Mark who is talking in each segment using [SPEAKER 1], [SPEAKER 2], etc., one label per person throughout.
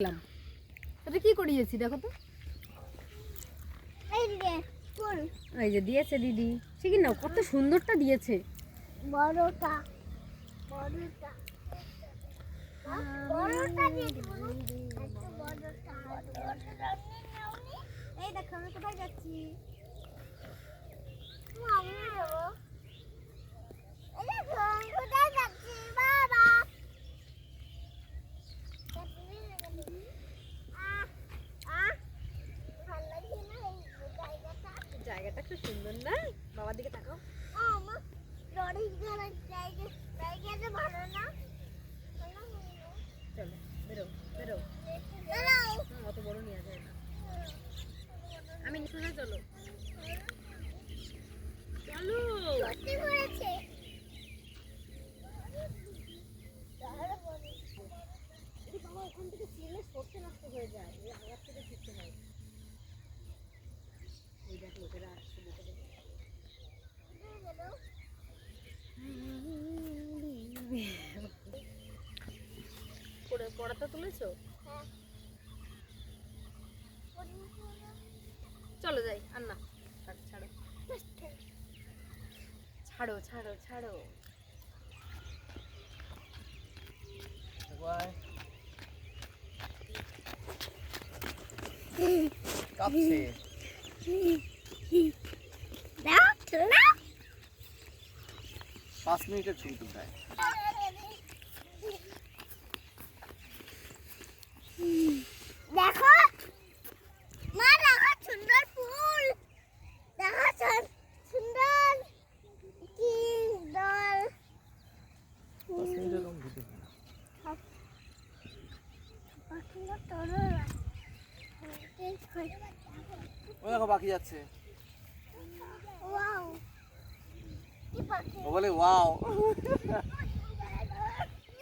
[SPEAKER 1] এটা কি করিয়েছি দেখো তো, এই যে দিয়েছে দিদি, শিখি নাও কত সুন্দরটা দিয়েছে।
[SPEAKER 2] বড়টা বড়টা বড়টা দিয়ে দিব না, একটু বড়টা এই দেখো আমি কোথায় যাচ্ছি, আমি যাবো, এই দেখো আমি কোথায় যাচ্ছি বাবা,
[SPEAKER 1] জায়গাটা খুব সুন্দর না, বাবার দিকে তাকাও।
[SPEAKER 2] জায়গাটা ভালো না,
[SPEAKER 1] চলো বেরো বেরো, অত বড় নিয়ে যায় না, আমি নিচে চলো চলো।
[SPEAKER 2] সত্যি হয়েছে
[SPEAKER 1] বাবা ওখান থেকে ছিলে সরষে নষ্ট হয়ে যায়, এই আগার থেকে শিখতে হয়। এই দেখ লোকেরা আসছে ভিতরে, পড়াটা তুলেছো? চলো যাই, আর না ছাড়ো ছাড়ো ছাড়ো ছাড়ো।
[SPEAKER 3] কাঁপছে। 5 মিনিটের ছবি তুলতে হয়।
[SPEAKER 2] দেখো মা, দেখো সুন্দর ফুল, দেখো সুন্দর কি দল,
[SPEAKER 3] 5 মিনিটের কম দিতে হয় না।
[SPEAKER 2] পাখিটা তোলো না,
[SPEAKER 3] ওই দেখো পাখি যাচ্ছে,
[SPEAKER 2] ওয়াও কি পাখি,
[SPEAKER 3] ও বলে ওয়াও।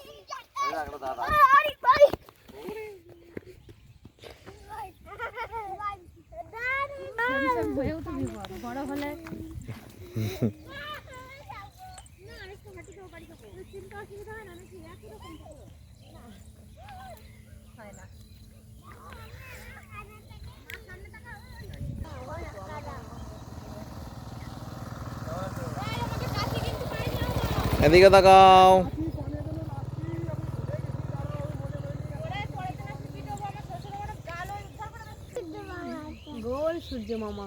[SPEAKER 3] এই দেখ একটা দাদা,
[SPEAKER 2] আরে আরে
[SPEAKER 1] হয়েও তুমি বড় হলে হয় না।
[SPEAKER 3] এদিকে তাকাও।
[SPEAKER 1] গোল সূর্য মামা,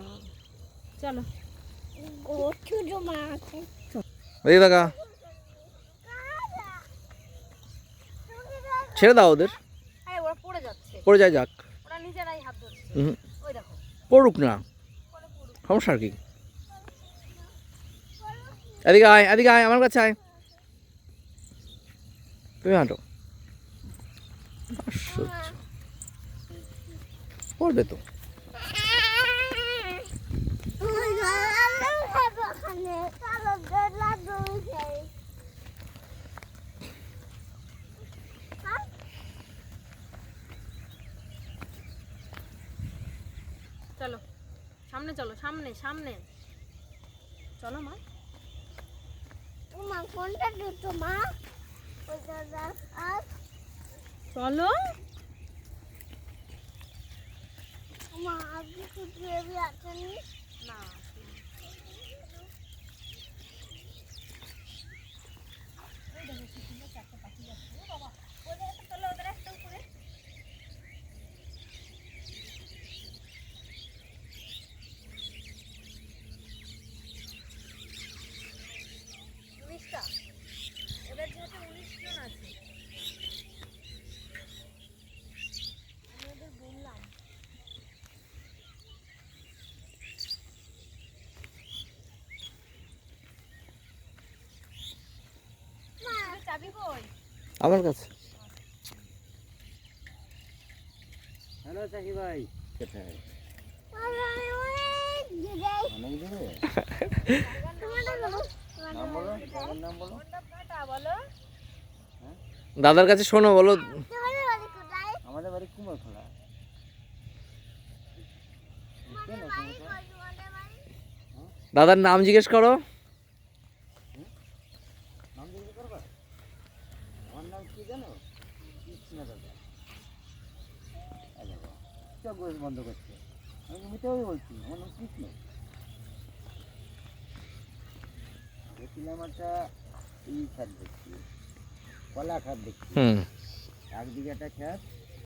[SPEAKER 1] চলো
[SPEAKER 2] সূর্য মা আছে,
[SPEAKER 3] এদিকে তাকা, ছেড়ে দাও ওদের,
[SPEAKER 1] আরে ওরা পড়ে যাচ্ছে,
[SPEAKER 3] পড়ে যায় যাক।
[SPEAKER 1] ওরা নিজেরাই হাত ধরছে, ওই দেখো
[SPEAKER 3] পড়ুক না, সমস্যা কি? এদিকে আয়, এদিকে আয়, আমার কাছে আয়, তুমি হাঁটো। পড়বে তো।
[SPEAKER 1] চলো সামনে, চলো সামনে সামনে চলো মা।
[SPEAKER 2] মা কোনটা দুটো মা, আর
[SPEAKER 1] চলো
[SPEAKER 2] মা আগে কিছু এবি আসেনি
[SPEAKER 1] না, এবার যেহেতু 19 জন আছে, আমি ওদের বললাম চাবি কই?
[SPEAKER 3] আমার কাছে।
[SPEAKER 4] হ্যালো চাকি ভাই,
[SPEAKER 3] কোথায়?
[SPEAKER 4] অনেক দূরে। নাম বলো।
[SPEAKER 1] বলো
[SPEAKER 3] দাদার কাছে শোনো, বলো।
[SPEAKER 4] আমাদের বাড়ি কুমারখোলা।
[SPEAKER 3] দাদার নাম জিজ্ঞেস করো।
[SPEAKER 4] নাম জিজ্ঞেস করবা? আমার নাম কি জানো? কৃষ্ণ দাদা। টিকটক বন্ধ করছে। আমি মিথ্যেই বলছি, আমার নাম কৃষ্ণ। দেখছিলাম একটা এই খাত দেখছি, কলা খাত দেখছি।
[SPEAKER 5] হুম।
[SPEAKER 4] 1 বিঘাটা খেত,